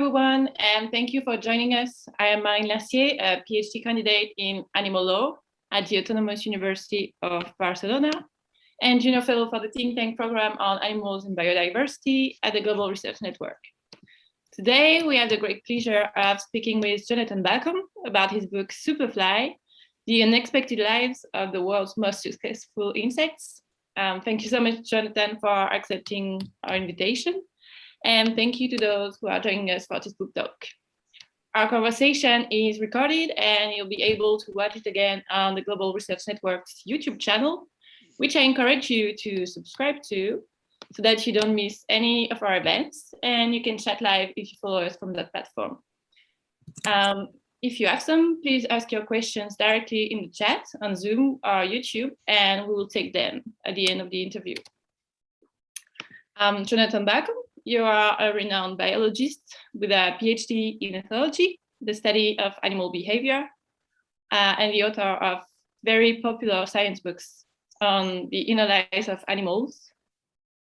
everyone, and thank you for joining us. I am Marine Lercier, a PhD candidate in animal law at the Autonomous University of Barcelona, and junior fellow for the think tank program on animals and biodiversity at the Global Research Network. Today, we have the great pleasure of speaking with Jonathan Balcombe about his book, Superfly, The Unexpected Lives of the World's Most Successful Insects. Thank you so much, Jonathan, for accepting our invitation. And thank you to those who are joining us for this book talk. Our conversation is recorded and you'll be able to watch it again on the Global Research Network's YouTube channel, which I encourage you to subscribe to so that you don't miss any of our events, and you can chat live if you follow us from that platform. If you have some, please ask your questions directly in the chat on Zoom or YouTube, and we will take them at the end of the interview. Jonathan Balcombe, you are a renowned biologist with a PhD in ethology, the study of animal behavior, and the author of very popular science books on the inner lives of animals,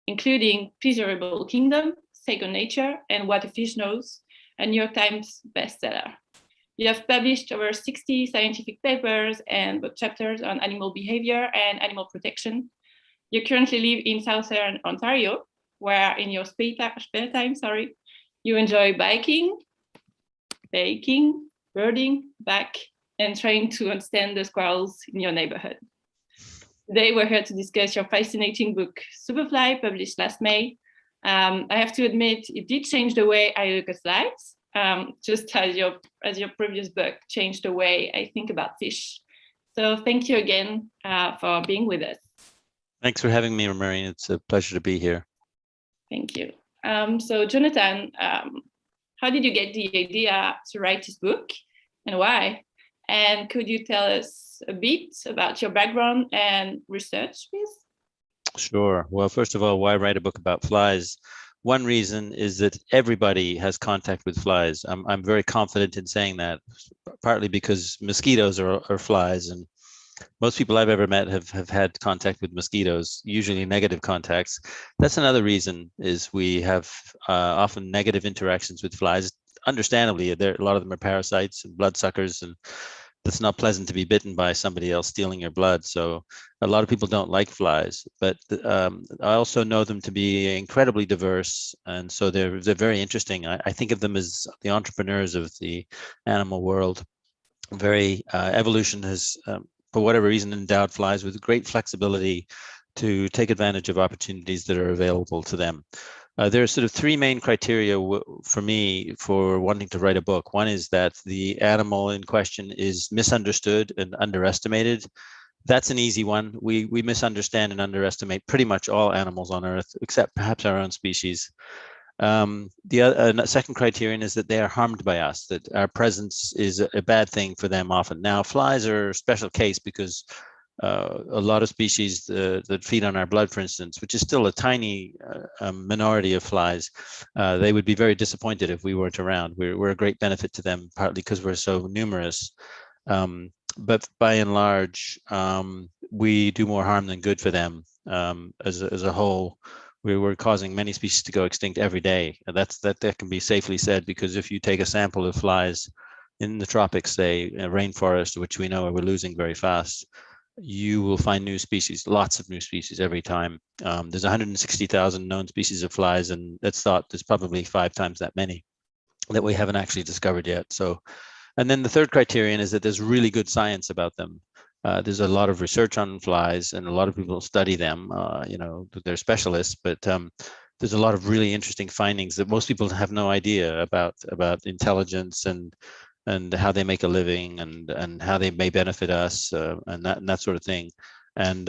including Pleasurable Kingdom, Second Nature, and What a Fish Knows, a New York Times bestseller. You have published over 60 scientific papers and book chapters on animal behavior and animal protection. You currently live in Southern Ontario, where in your spare time, you enjoy biking, baking, birding, and trying to understand the squirrels in your neighborhood. Today, we're here to discuss your fascinating book, Superfly, published last May. I have to admit, it did change the way I look at flies, just as your previous book changed the way I think about fish. So thank you again for being with us. Thanks for having me, Marine. It's a pleasure to be here. Thank you. So Jonathan, how did you get the idea to write this book and why? And could you tell us a bit about your background and research, please? Sure. Well, first of all, why write a book about flies? One reason is that everybody has contact with flies. I'm very confident in saying that, partly because mosquitoes are flies, and most people I've ever met have had contact with mosquitoes, usually negative contacts. That's another reason, is we have often negative interactions with flies. Understandably, a lot of them are parasites and bloodsuckers, and it's not pleasant to be bitten by somebody else stealing your blood. So a lot of people don't like flies, but I also know them to be incredibly diverse, and so they're very interesting. I think of them as the entrepreneurs of the animal world. Evolution has for whatever reason, endowed flies with great flexibility to take advantage of opportunities that are available to them. There are sort of three main criteria for me for wanting to write a book. One is that the animal in question is misunderstood and underestimated. That's an easy one. We misunderstand and underestimate pretty much all animals on Earth, except perhaps our own species. The second criterion is that they are harmed by us, that our presence is a bad thing for them often. Now, flies are a special case because a lot of species that feed on our blood, for instance, which is still a tiny minority of flies, they would be very disappointed if we weren't around. We're a great benefit to them, partly because we're so numerous. But by and large, we do more harm than good for them as a whole. We're causing many species to go extinct every day. That can be safely said, because if you take a sample of flies in the tropics, say a rainforest, which we know we're losing very fast, you will find new species, lots of new species every time. There's 160,000 known species of flies, and it's thought there's probably 5 times that many that we haven't actually discovered yet. So, and then the third criterion is that there's really good science about them. There's a lot of research on flies, and a lot of people study them. They're specialists, but there's a lot of really interesting findings that most people have no idea about intelligence and how they make a living and how they may benefit us and that sort of thing. And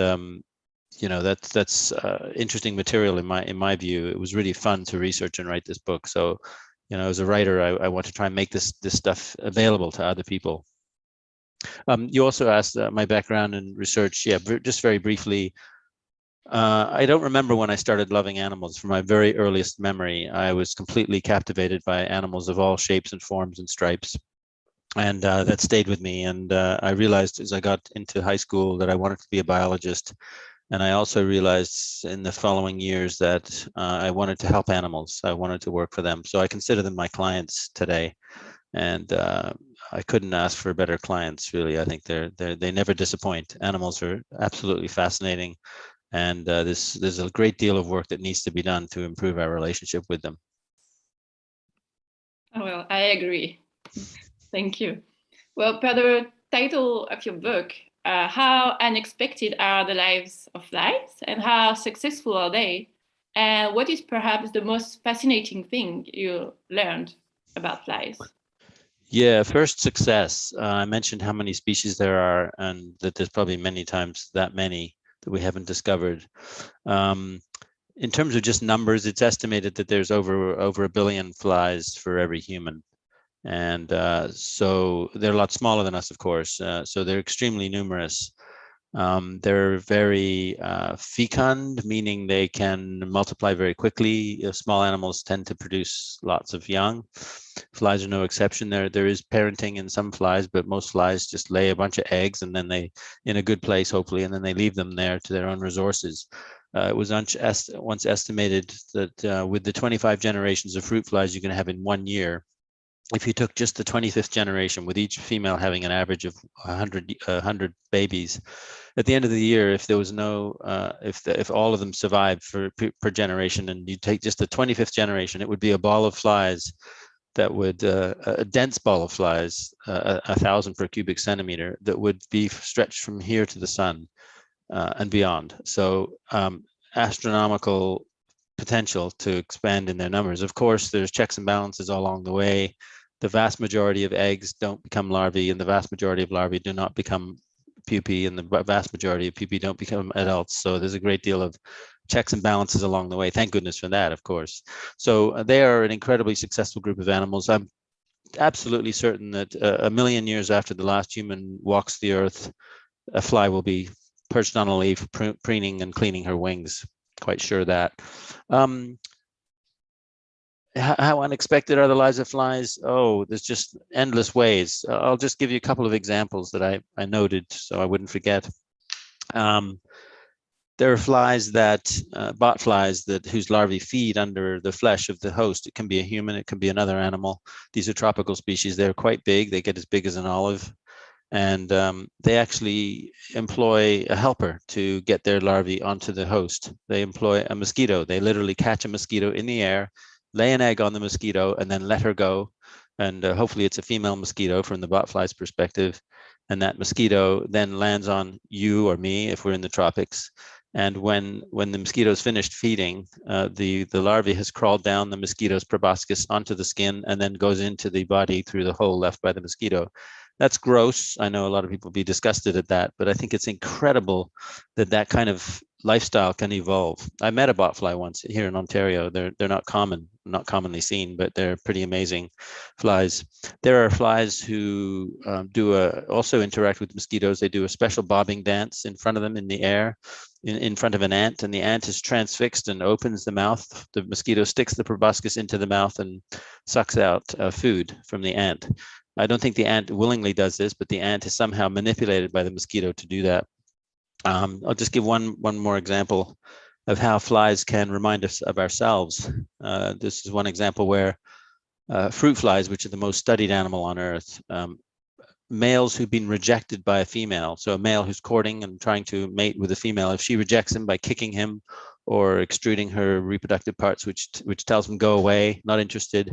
that's interesting material in my view. It was really fun to research and write this book. So, as a writer, I want to try and make this stuff available to other people. You also asked my background in research. Yeah, just very briefly. I don't remember when I started loving animals. From my very earliest memory, I was completely captivated by animals of all shapes and forms and stripes. And that stayed with me. And I realized as I got into high school that I wanted to be a biologist. And I also realized in the following years that I wanted to help animals. I wanted to work for them. So I consider them my clients today. And I couldn't ask for better clients, really. I think they never disappoint. Animals are absolutely fascinating. And there's a great deal of work that needs to be done to improve our relationship with them. Oh, well, I agree. Thank you. Well, per the title of your book, how unexpected are the lives of flies and how successful are they? And what is perhaps the most fascinating thing you learned about flies? Yeah, first success. I mentioned how many species there are, and that there's probably many times that many that we haven't discovered. In terms of just numbers, it's estimated that there's over 1 billion flies for every human. And so they're a lot smaller than us, of course. So they're extremely numerous. They're very fecund, meaning they can multiply very quickly. Small animals tend to produce lots of young. Flies are no exception. There is parenting in some flies, but most flies just lay a bunch of eggs and then they, in a good place, hopefully, and then they leave them there to their own resources. It was once estimated that with the 25 generations of fruit flies you can have in 1 year, if you took just the 25th generation, with each female having an average of 100 babies, at the end of the year, if there was no, if all of them survived per generation, and you take just the 25th generation, it would be a ball of flies that would, a dense ball of flies, 1,000 per cubic centimeter, that would be stretched from here to the sun and beyond. So astronomical potential to expand in their numbers. Of course, there's checks and balances all along the way. The vast majority of eggs don't become larvae, and the vast majority of larvae do not become pupae, and the vast majority of pupae don't become adults. So there's a great deal of checks and balances along the way. Thank goodness for that, of course. So they are an incredibly successful group of animals. I'm absolutely certain that 1,000,000 years after the last human walks the earth, a fly will be perched on a leaf, preening and cleaning her wings. Quite sure of that. How unexpected are the lives of flies? Oh, there's just endless ways. I'll just give you a couple of examples that I noted so I wouldn't forget. There are flies that, bot flies, that whose larvae feed under the flesh of the host. It can be a human, it can be another animal. These are tropical species. They're quite big. They get as big as an olive. And they actually employ a helper to get their larvae onto the host. They employ a mosquito. They literally catch a mosquito in the air, lay an egg on the mosquito, and then let her go. And hopefully it's a female mosquito from the botfly's perspective. And that mosquito then lands on you or me if we're in the tropics. And when the mosquito's finished feeding, the larvae has crawled down the mosquito's proboscis onto the skin and then goes into the body through the hole left by the mosquito. That's gross. I know a lot of people will be disgusted at that, but I think it's incredible that that kind of lifestyle can evolve. I met a botfly once here in Ontario. They're not commonly seen, but they're pretty amazing flies. There are flies who also interact with mosquitoes. They do a special bobbing dance in front of them in the air, in front of an ant, and the ant is transfixed and opens the mouth. The mosquito sticks the proboscis into the mouth and sucks out food from the ant. I don't think the ant willingly does this, but the ant is somehow manipulated by the mosquito to do that. I'll just give one more example of how flies can remind us of ourselves. This is one example where fruit flies, which are the most studied animal on Earth, males who've been rejected by a female, so a male who's courting and trying to mate with a female, if she rejects him by kicking him or extruding her reproductive parts, which tells him go away, not interested,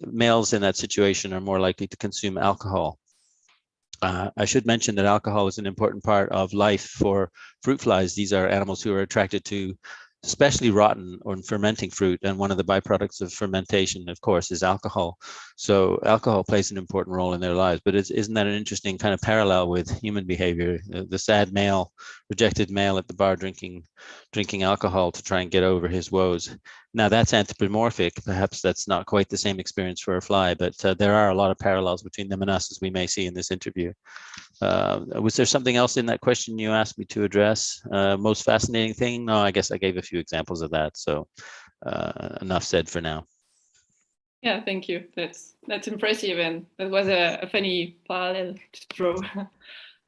males in that situation are more likely to consume alcohol. I should mention that alcohol is an important part of life for fruit flies. These are animals who are attracted to especially rotten or fermenting fruit, and one of the byproducts of fermentation, of course, is alcohol. So alcohol plays an important role in their lives. But isn't that an interesting kind of parallel with human behavior? The sad male, rejected male at the bar drinking alcohol to try and get over his woes. Now that's anthropomorphic. Perhaps that's not quite the same experience for a fly, but there are a lot of parallels between them and us, as we may see in this interview. Was there something else in that question you asked me to address? Most fascinating thing? No, I guess I gave a few examples of that. So enough said for now. Yeah, thank you. That's impressive, and that was a funny parallel to draw.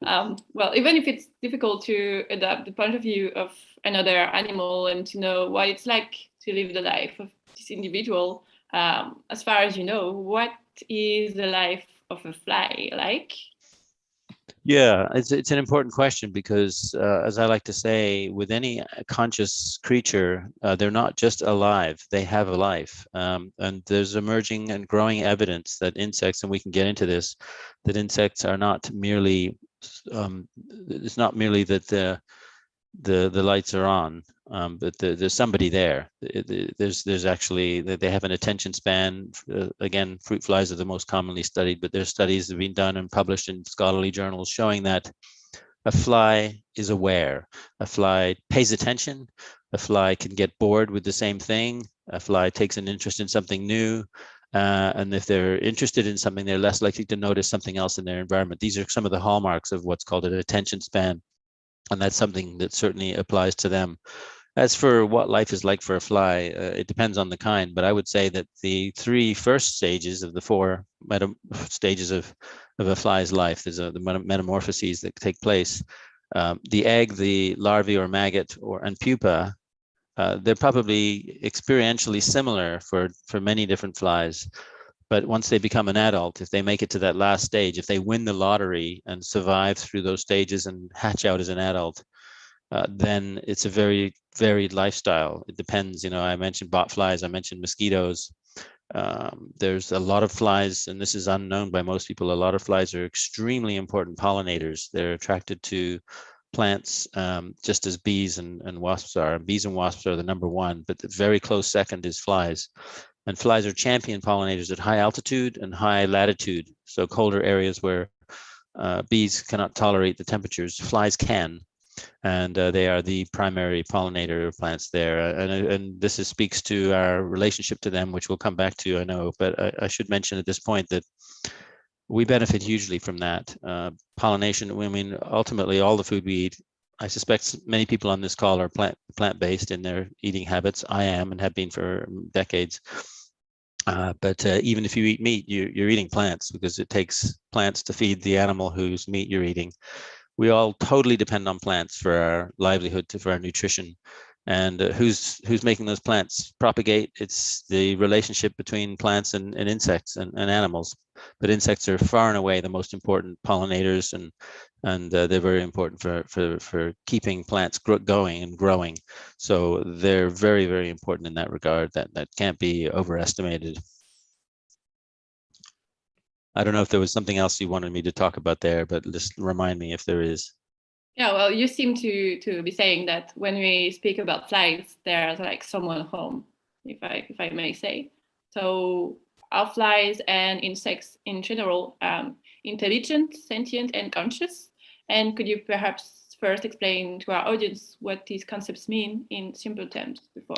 Well, even if it's difficult to adapt the point of view of another animal and to know what it's like to live the life of this individual, as far as you know, what is the life of a fly like? Yeah, it's an important question because, as I like to say, with any conscious creature, they're not just alive; they have a life. And there's emerging and growing evidence that insects, and we can get into this, that insects are not merely. It's not merely that the lights are on, but there's somebody there. There's actually, they have an attention span. Again, fruit flies are the most commonly studied, but there's studies that have been done and published in scholarly journals showing that a fly is aware. A fly pays attention. A fly can get bored with the same thing. A fly takes an interest in something new. And if they're interested in something, they're less likely to notice something else in their environment. These are some of the hallmarks of what's called an attention span. And that's something that certainly applies to them. As for what life is like for a fly, it depends on the kind, but I would say that the three first stages of the four stages of a fly's life, there's the metamorphoses that take place. The egg, the larvae or maggot, and pupa, they're probably experientially similar for many different flies. But once they become an adult, if they make it to that last stage, if they win the lottery and survive through those stages and hatch out as an adult, then it's a very varied lifestyle. It depends. I mentioned bot flies, I mentioned mosquitoes. There's a lot of flies, and this is unknown by most people. A lot of flies are extremely important pollinators. They're attracted to plants, just as bees and wasps are. Bees and wasps are the number one, but the very close second is flies. And flies are champion pollinators at high altitude and high latitude. So colder areas where bees cannot tolerate the temperatures, flies can. And they are the primary pollinator of plants there. And this speaks to our relationship to them, which we'll come back to, I know. But I should mention at this point that we benefit hugely from that. Pollination, I mean, ultimately, all the food we eat, I suspect many people on this call are plant-based in their eating habits. I am and have been for decades. But even if you eat meat, you're eating plants, because it takes plants to feed the animal whose meat you're eating. We all totally depend on plants for our livelihood, for our nutrition. And who's making those plants propagate? It's the relationship between plants and insects and animals. But insects are far and away the most important pollinators, and they're very important for keeping plants going and growing. So they're very, very important in that regard. That can't be overestimated. I don't know if there was something else you wanted me to talk about there, but just remind me if there is. Yeah, well, you seem to be saying that when we speak about flies, there's like someone home, if I may say. So are flies and insects in general intelligent, sentient, and conscious? And could you perhaps first explain to our audience what these concepts mean in simple terms before?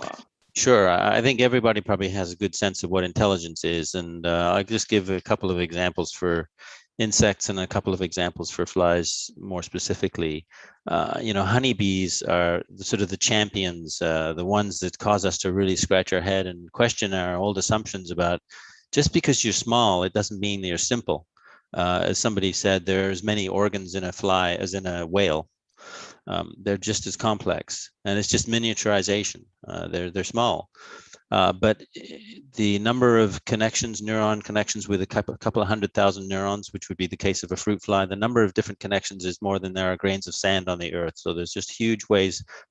Sure. I think everybody probably has a good sense of what intelligence is. And I'll just give a couple of examples for insects and a couple of examples for flies more specifically. Honeybees are sort of the champions, the ones that cause us to really scratch our head and question our old assumptions about, just because you're small, it doesn't mean you're simple. As somebody said, there are as many organs in a fly as in a whale. They're just as complex, and it's just miniaturization. They're small, but the number of connections, neuron connections with a couple of 100,000 neurons, which would be the case of a fruit fly, the number of different connections is more than there are grains of sand on the earth. So there's just huge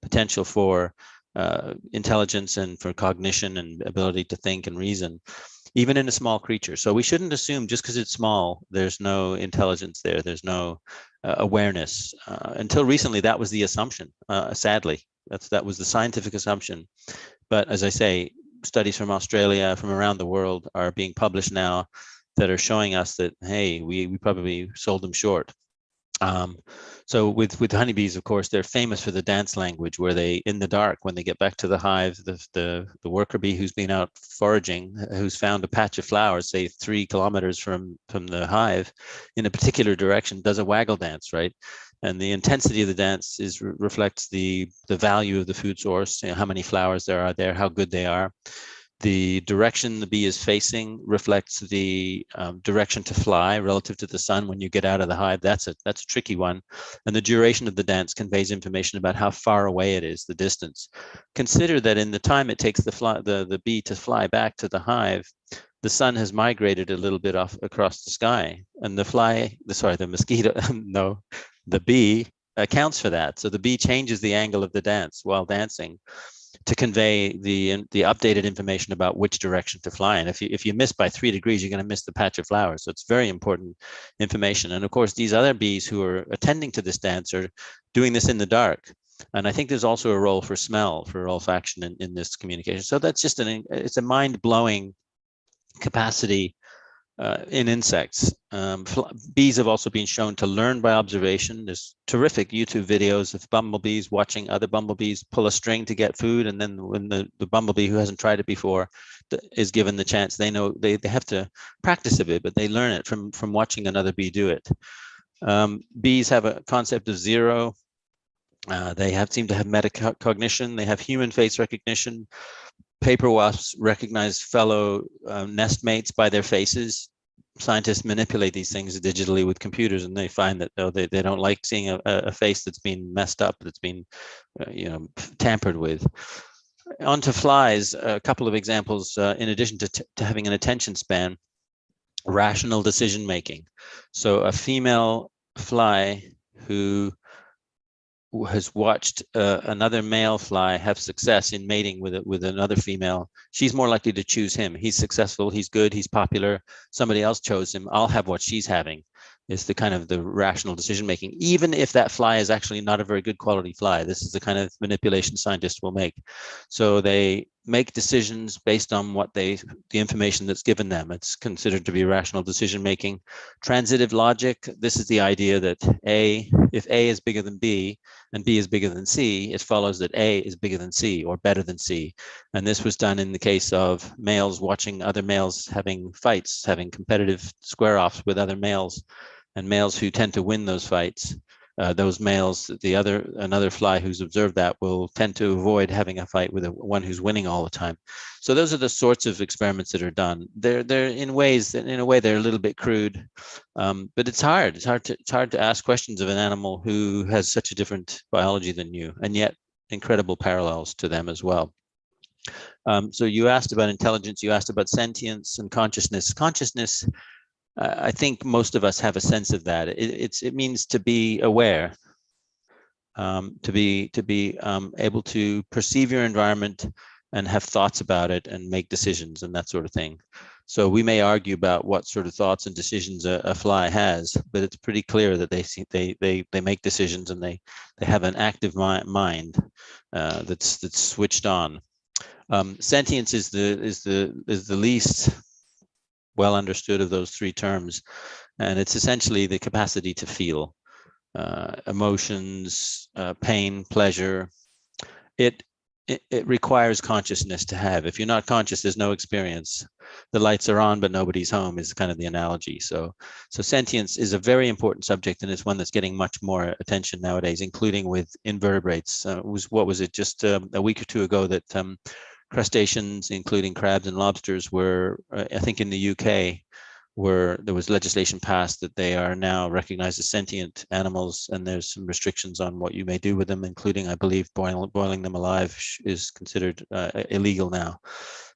potential for intelligence and for cognition and ability to think and reason, even in a small creature. So we shouldn't assume just because it's small, there's no intelligence there. There's no awareness. Until recently, that was the assumption. Sadly, that was the scientific assumption. But as I say, studies from Australia, from around the world, are being published now that are showing us that, hey, we probably sold them short. So with honeybees, of course, they're famous for the dance language, where they, in the dark, when they get back to the hive, the worker bee who's been out foraging, who's found a patch of flowers, say 3 kilometers from the hive, in a particular direction, does a waggle dance, right? And the intensity of the dance reflects the value of the food source, how many flowers there are there, how good they are. The direction the bee is facing reflects the direction to fly relative to the sun when you get out of the hive. That's a tricky one. And the duration of the dance conveys information about how far away it is, the distance. Consider that in the time it takes the bee to fly back to the hive, the sun has migrated a little bit off across the sky, and the mosquito, no, the bee accounts for that. So the bee changes the angle of the dance while dancing to convey the updated information about which direction to fly in. If you miss by 3 degrees, you're going to miss the patch of flowers. So it's very important information. And of course, these other bees who are attending to this dance are doing this in the dark. And I think there's also a role for smell, for olfaction in this communication. So that's just it's a mind-blowing capacity in insects. Bees have also been shown to learn by observation. There's terrific YouTube videos of bumblebees watching other bumblebees pull a string to get food, and then when the bumblebee who hasn't tried it before is given the chance, they know they have to practice a bit, but they learn it from watching another bee do it. Bees have a concept of zero. They seem to have metacognition. They have human face recognition. Paper wasps recognize fellow nest mates by their faces. Scientists manipulate these things digitally with computers, and they find that they don't like seeing a face that's been messed up, that's been tampered with. On to flies, a couple of examples. In addition to having an attention span, rational decision making. So a female fly who has watched another male fly have success in mating with another female, she's more likely to choose him. He's successful, he's good, he's popular, somebody else chose him, I'll have what she's having. Is the kind of the rational decision making, even if that fly is actually not a very good quality fly. This is the kind of manipulation scientists will make. So they make decisions based on the information that's given them. It's considered to be rational decision making. Transitive logic, this is the idea that if A is bigger than B and B is bigger than C, it follows that A is bigger than C or better than C. And this was done in the case of males watching other males having fights, having competitive square-offs with other males. And males who tend to win those fights, those males, another fly who's observed that will tend to avoid having a fight with one who's winning all the time. So those are the sorts of experiments that are done. They're in a way they're a little bit crude, but it's hard. It's hard to ask questions of an animal who has such a different biology than you, and yet incredible parallels to them as well. So you asked about intelligence. You asked about sentience and consciousness. Consciousness. I think most of us have a sense of that. It means to be aware, to be able to perceive your environment and have thoughts about it and make decisions and that sort of thing. So we may argue about what sort of thoughts and decisions a fly has, but it's pretty clear that they make decisions and they have an active mind that's switched on. Sentience is the least well understood of those three terms, and it's essentially the capacity to feel emotions, pain, pleasure. It requires consciousness to have. If you're not conscious, there's no experience. The lights are on, but nobody's home is kind of the analogy. So sentience is a very important subject, and it's one that's getting much more attention nowadays, including with invertebrates. Just a week or two ago that crustaceans, including crabs and lobsters, were, I think in the UK, where there was legislation passed that they are now recognized as sentient animals, and there's some restrictions on what you may do with them, including, I believe, boiling them alive is considered illegal now.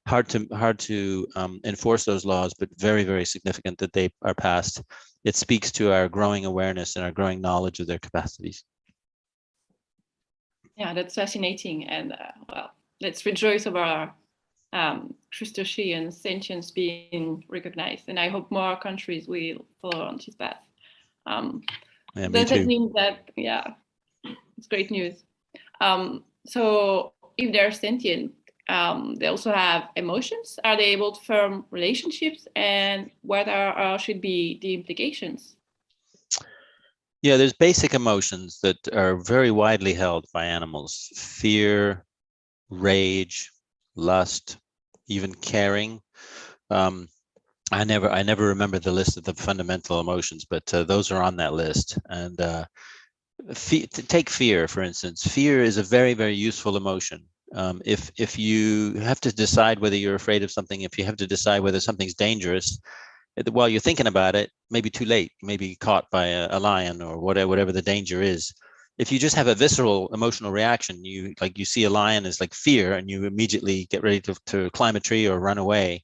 Hard to enforce those laws, but very, very significant that they are passed. It speaks to our growing awareness and our growing knowledge of their capacities. Yeah, that's fascinating, and well, let's rejoice over our crustacean sentience being recognized, and I hope more countries will follow on this path. Yeah, does it mean that, yeah, it's great news. So if they're sentient, they also have emotions. Are they able to form relationships, and what should be the implications? Yeah, there's basic emotions that are very widely held by animals: fear, rage, lust, even caring. I never remember the list of the fundamental emotions, but those are on that list. And take fear, for instance. Fear is a very, very useful emotion. If you have to decide whether you're afraid of something, if you have to decide whether something's dangerous, while you're thinking about it, maybe too late, maybe caught by a lion or whatever the danger is. If you just have a visceral emotional reaction, you see a lion as like fear, and you immediately get ready to climb a tree or run away,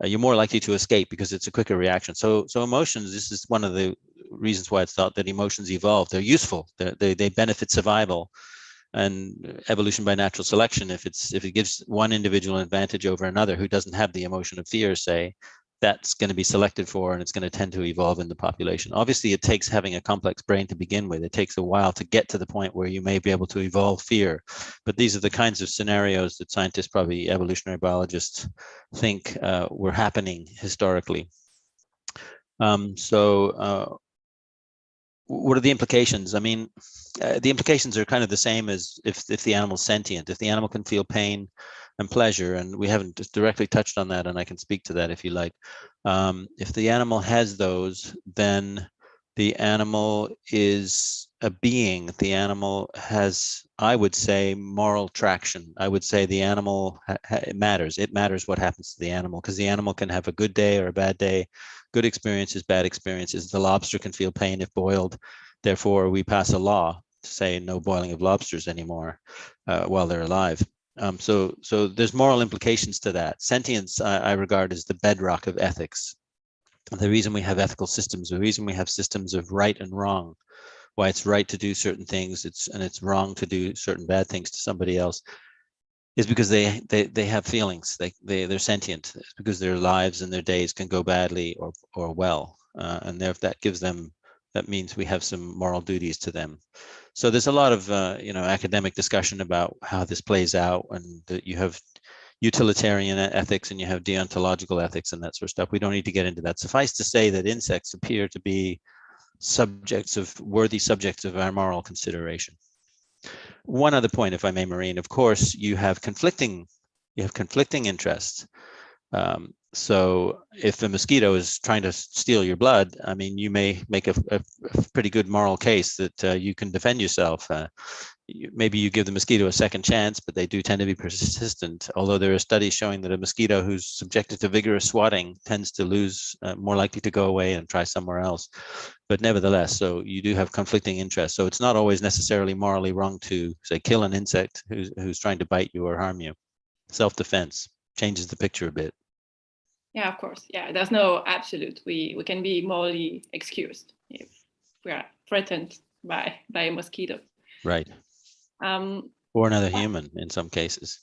you're more likely to escape because it's a quicker reaction. So emotions, this is one of the reasons why it's thought that emotions evolve. They're useful. They benefit survival and evolution by natural selection. If it gives one individual an advantage over another who doesn't have the emotion of fear, say, that's going to be selected for, and it's going to tend to evolve in the population. Obviously, it takes having a complex brain to begin with. It takes a while to get to the point where you may be able to evolve fear. But these are the kinds of scenarios that scientists, probably evolutionary biologists, think were happening historically. What are the implications? I mean, the implications are kind of the same as if the animal's sentient. If the animal can feel pain and pleasure, and we haven't just directly touched on that, and I can speak to that if you like. If the animal has those, then the animal is a being. The animal has, I would say, moral traction. I would say the animal, it matters. It matters what happens to the animal, because the animal can have a good day or a bad day, good experiences, bad experiences. The lobster can feel pain if boiled. Therefore, we pass a law to say no boiling of lobsters anymore while they're alive. So there's moral implications to that. Sentience, I regard as the bedrock of ethics. The reason we have ethical systems, the reason we have systems of right and wrong, why it's right to do certain things, and it's wrong to do certain bad things to somebody else, is because they have feelings. They're sentient. It's because their lives and their days can go badly or well, and that means we have some moral duties to them. So there's a lot of academic discussion about how this plays out, and that you have utilitarian ethics and you have deontological ethics and that sort of stuff. We don't need to get into that. Suffice to say that insects appear to be worthy subjects of our moral consideration. One other point, if I may, Marine, of course, you have conflicting interests. So if a mosquito is trying to steal your blood, I mean, you may make a pretty good moral case that you can defend yourself. Maybe you give the mosquito a second chance, but they do tend to be persistent. Although there are studies showing that a mosquito who's subjected to vigorous swatting tends to lose, more likely to go away and try somewhere else. But nevertheless, so you do have conflicting interests. So it's not always necessarily morally wrong to, say, kill an insect who's trying to bite you or harm you. Self-defense changes the picture a bit. Yeah, of course. Yeah, there's no absolute. We can be morally excused if we are threatened by a mosquito. Right. Or another human in some cases.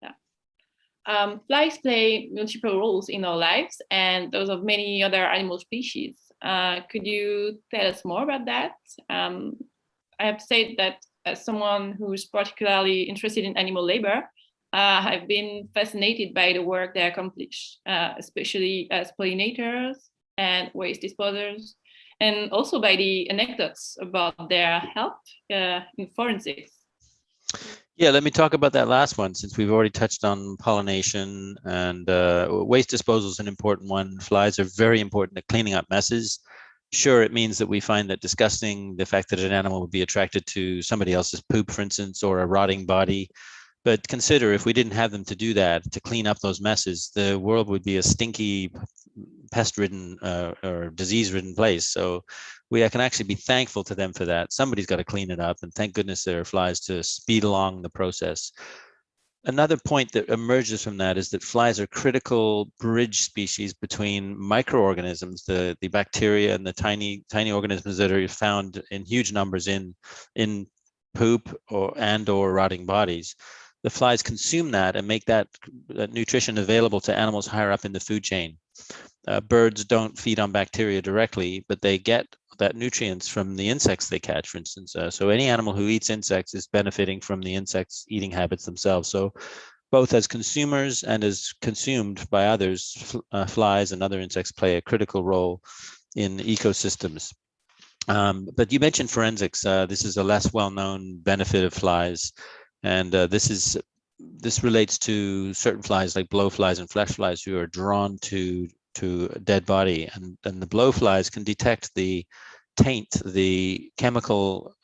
Yeah. Flies play multiple roles in our lives and those of many other animal species. Could you tell us more about that? I have to say that as someone who's particularly interested in animal labor, I've been fascinated by the work they accomplish, especially as pollinators and waste disposers, and also by the anecdotes about their help in forensics. Yeah, let me talk about that last one, since we've already touched on pollination, and waste disposal is an important one. Flies are very important at cleaning up messes. Sure, it means that we find that disgusting, the fact that an animal would be attracted to somebody else's poop, for instance, or a rotting body. But consider, if we didn't have them to do that, to clean up those messes, the world would be a stinky, pest-ridden or disease-ridden place. So I can actually be thankful to them for that. Somebody's got to clean it up, and thank goodness there are flies to speed along the process. Another point that emerges from that is that flies are critical bridge species between microorganisms, the bacteria and the tiny organisms that are found in huge numbers in poop or rotting bodies. The flies consume that and make that nutrition available to animals higher up in the food chain. Birds don't feed on bacteria directly, but they get that nutrients from the insects they catch, for instance. So any animal who eats insects is benefiting from the insects' eating habits themselves. So both as consumers and as consumed by others, flies and other insects play a critical role in ecosystems. But you mentioned forensics. This is a less well-known benefit of flies. And this relates to certain flies like blowflies and flesh flies who are drawn to a dead body, and the blowflies can detect the taint the chemical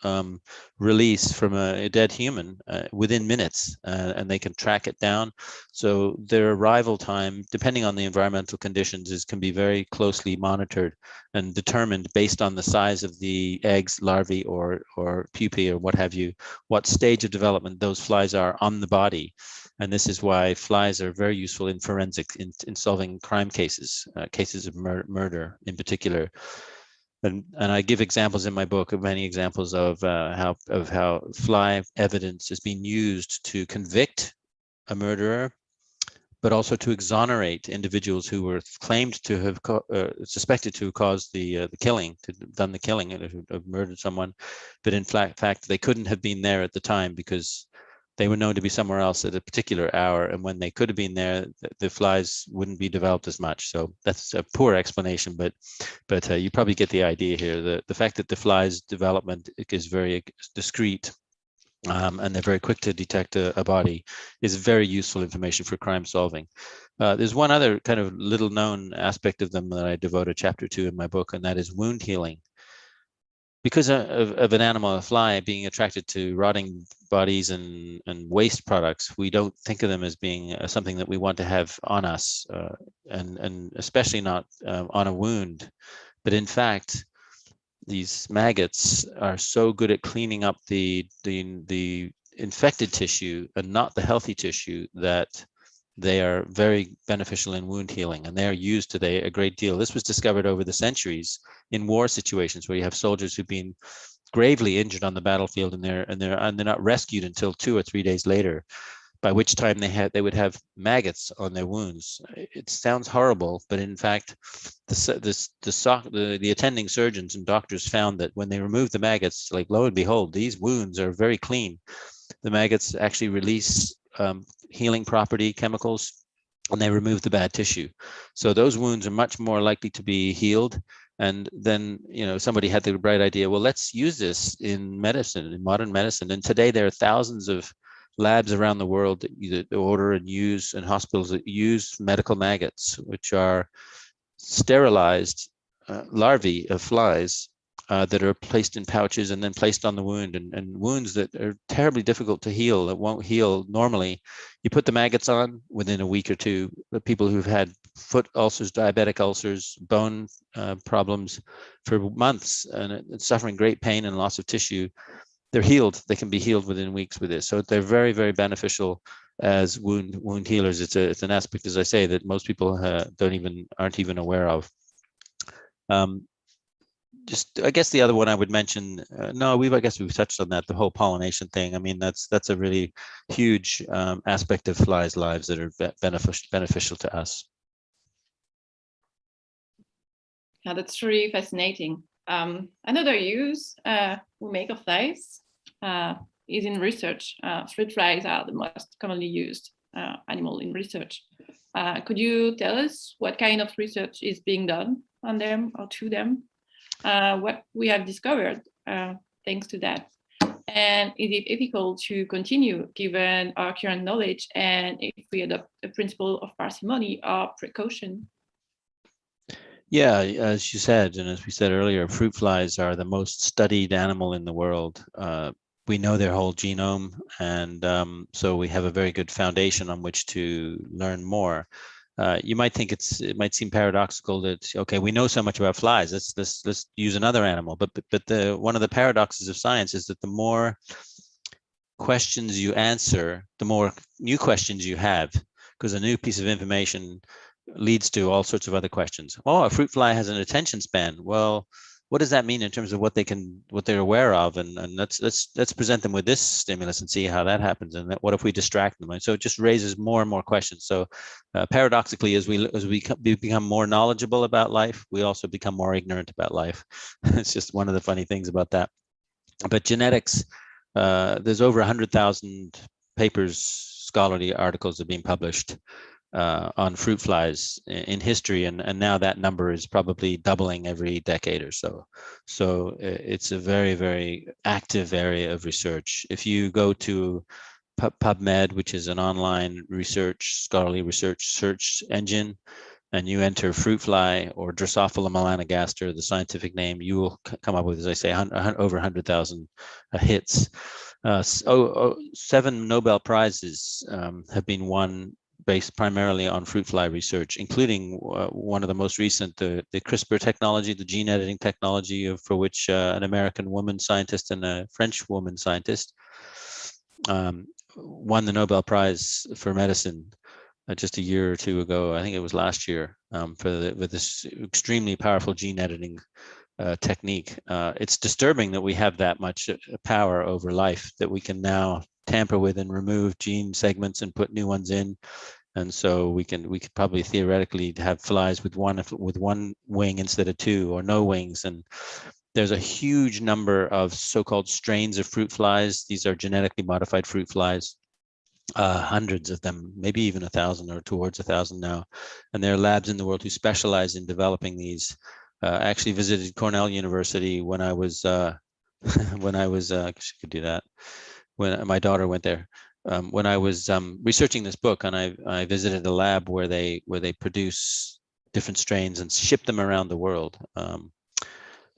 release from a dead human within minutes, and they can track it down. So their arrival time, depending on the environmental conditions, can be very closely monitored and determined based on the size of the eggs, larvae, or pupae, or what have you, what stage of development those flies are on the body. And this is why flies are very useful in forensic, in solving crime cases, cases of murder in particular. And I give examples in my book of many examples of how fly evidence has been used to convict a murderer, but also to exonerate individuals who were claimed to have suspected to have caused the killing, to have done the killing, and have murdered someone, but in fact they couldn't have been there at the time because they were known to be somewhere else at a particular hour, and when they could have been there, the flies wouldn't be developed as much. So that's a poor explanation, but you probably get the idea here. The fact that the fly's development is very discrete, and they're very quick to detect a body, is very useful information for crime solving. There's one other kind of little known aspect of them that I devote a chapter to in my book, and that is wound healing. Because of an animal, a fly, being attracted to rotting bodies and waste products, we don't think of them as being something that we want to have on us, and especially not on a wound. But in fact, these maggots are so good at cleaning up the infected tissue and not the healthy tissue that they are very beneficial in wound healing, and they are used today a great deal. This was discovered over the centuries in war situations where you have soldiers who've been gravely injured on the battlefield, and they're not rescued until 2 or 3 days later, by which time they would have maggots on their wounds. It sounds horrible, but in fact, the attending surgeons and doctors found that when they removed the maggots, like lo and behold, these wounds are very clean. The maggots actually release healing property chemicals, and they remove the bad tissue. So those wounds are much more likely to be healed. And then, somebody had the bright idea, well, let's use this in medicine, in modern medicine. And today there are thousands of labs around the world that order and use, and hospitals that use medical maggots, which are sterilized larvae of flies that are placed in pouches and then placed on the wound, and wounds that are terribly difficult to heal, that won't heal normally. You put the maggots on within a week or two. The people who've had foot ulcers, diabetic ulcers, bone problems for months, and suffering great pain and loss of tissue, they're healed. They can be healed within weeks with this. So they're very, very beneficial as wound healers. It's an aspect, as I say, that most people aren't even aware of. I guess the other one I would mention, I guess we've touched on that, the whole pollination thing. I mean, that's a really huge aspect of flies' lives that are beneficial to us. Yeah, that's really fascinating. Another use we make of flies is in research. Fruit flies are the most commonly used animal in research. Could you tell us what kind of research is being done on them or to them? What we have discovered thanks to that? And is it ethical to continue given our current knowledge, and if we adopt a principle of parsimony or precaution? Yeah, as you said, and as we said earlier, fruit flies are the most studied animal in the world. We know their whole genome, and so we have a very good foundation on which to learn more. You might think it might seem paradoxical that, okay, we know so much about flies, let's use another animal. But one of the paradoxes of science is that the more questions you answer, the more new questions you have, because a new piece of information leads to all sorts of other questions. Oh, a fruit fly has an attention span. Well, what does that mean in terms of what they're aware of? And let's present them with this stimulus and see how that happens. And what if we distract them? And so it just raises more and more questions. So paradoxically, as we become more knowledgeable about life, we also become more ignorant about life. It's just one of the funny things about that. But genetics, there's over 100,000 papers, scholarly articles have been published on fruit flies in history, and now that number is probably doubling every decade or so. So it's a very, very active area of research. If you go to PubMed, which is an online scholarly research search engine, and you enter fruit fly or Drosophila melanogaster, the scientific name, you will come up with, as I say, over 100,000 hits. 7 Nobel Prizes have been won based primarily on fruit fly research, including one of the most recent, the CRISPR technology, the gene editing technology, for which an American woman scientist and a French woman scientist won the Nobel Prize for medicine just a year or two ago. I think it was last year, with this extremely powerful gene editing technique. It's disturbing that we have that much power over life, that we can now tamper with and remove gene segments and put new ones in. And so we could probably theoretically have flies with one wing instead of 2, or no wings. And there's a huge number of so-called strains of fruit flies. These are genetically modified fruit flies. Hundreds of them, maybe even 1,000 or towards 1,000 now. And there are labs in the world who specialize in developing these. I actually visited Cornell University when I was, when I could do that, when my daughter went there. When I was researching this book, and I visited a lab where they produce different strains and ship them around the world.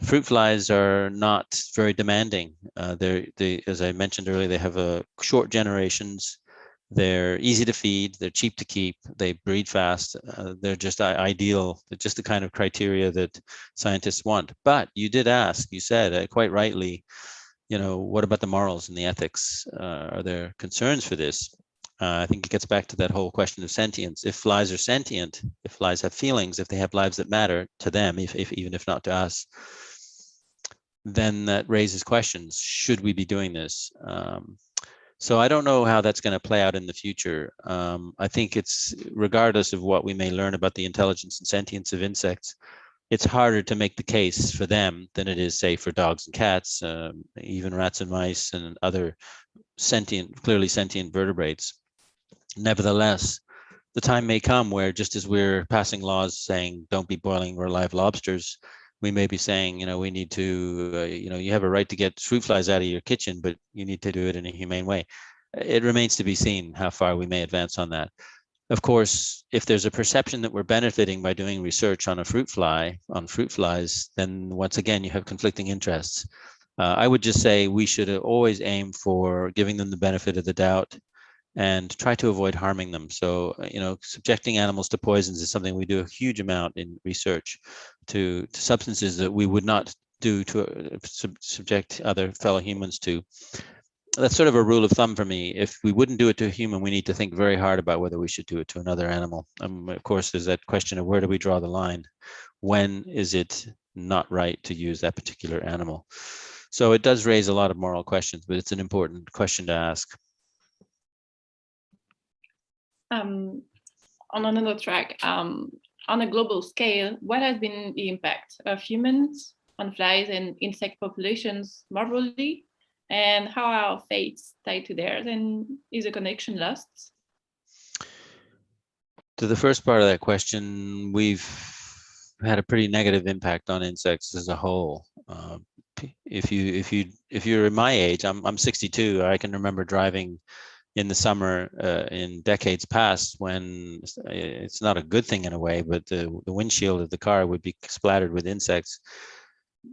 Fruit flies are not very demanding. They, as I mentioned earlier, they have short generations. They're easy to feed. They're cheap to keep. They breed fast. They're just ideal. They're just the kind of criteria that scientists want. But you did ask. You said quite rightly, what about the morals and the ethics? Are there concerns for this? I think it gets back to that whole question of sentience. If flies are sentient, if flies have feelings, if they have lives that matter to them, even if not to us, then that raises questions. Should we be doing this? So I don't know how that's going to play out in the future. I think it's, regardless of what we may learn about the intelligence and sentience of insects, it's harder to make the case for them than it is, say, for dogs and cats, even rats and mice and other clearly sentient vertebrates. Nevertheless, the time may come where, just as we're passing laws saying don't be boiling live lobsters, we may be saying, we need to, you have a right to get fruit flies out of your kitchen, but you need to do it in a humane way. It remains to be seen how far we may advance on that. Of course, if there's a perception that we're benefiting by doing research on fruit flies, then once again, you have conflicting interests. I would just say we should always aim for giving them the benefit of the doubt and try to avoid harming them. So, subjecting animals to poisons is something we do a huge amount in research, to substances that we would not do to subject other fellow humans to. That's sort of a rule of thumb for me. If we wouldn't do it to a human, we need to think very hard about whether we should do it to another animal. Of course, there's that question of where do we draw the line? When is it not right to use that particular animal? So it does raise a lot of moral questions, but it's an important question to ask. On another track, on a global scale, what has been the impact of humans on flies and insect populations more broadly? And how are our fates tied to theirs? And is a connection lost? To the first part of that question, we've had a pretty negative impact on insects as a whole. If you're in my age, I'm 62. I can remember driving in the summer in decades past, when it's not a good thing in a way, but the windshield of the car would be splattered with insects.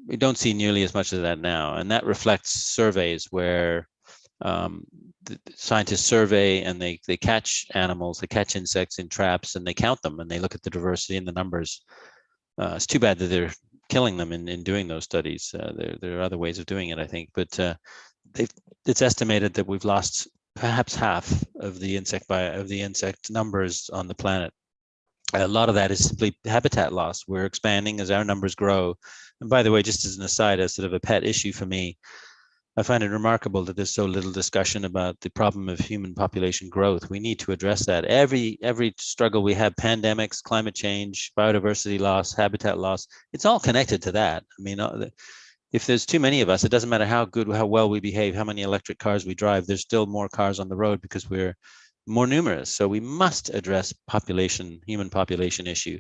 We don't see nearly as much of that now, and that reflects surveys where the scientists survey and they catch animals, they catch insects in traps, and they count them and they look at the diversity and the numbers. It's too bad that they're killing them in doing those studies. There are other ways of doing it, I think, but it's estimated that we've lost perhaps half of the insect numbers on the planet. A lot of that is simply habitat loss. We're expanding as our numbers grow. And by the way, just as an aside, as sort of a pet issue for me, I find it remarkable that there's so little discussion about the problem of human population growth. We need to address that. Every struggle we have, pandemics, climate change, biodiversity loss, habitat loss, it's all connected to that. I mean, if there's too many of us, it doesn't matter how well we behave, how many electric cars we drive, there's still more cars on the road because we're more numerous. So we must address human population issue.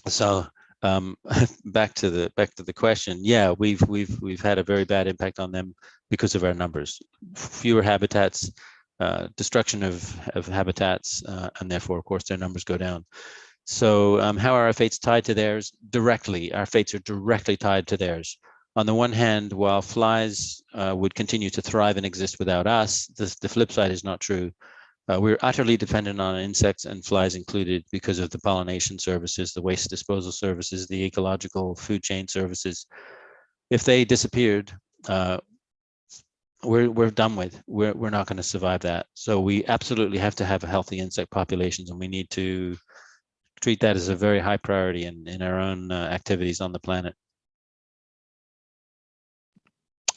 So back to the question. Yeah, we've had a very bad impact on them because of our numbers. Fewer habitats, destruction of habitats, and therefore, of course, their numbers go down. So how are our fates tied to theirs? Directly. Our fates are directly tied to theirs. On the one hand, while flies would continue to thrive and exist without us, the flip side is not true. We're utterly dependent on insects and flies included because of the pollination services, the waste disposal services, the ecological food chain services. If they disappeared, we're done with. We're not going to survive that. So we absolutely have to have healthy insect populations, and we need to treat that as a very high priority in our own activities on the planet.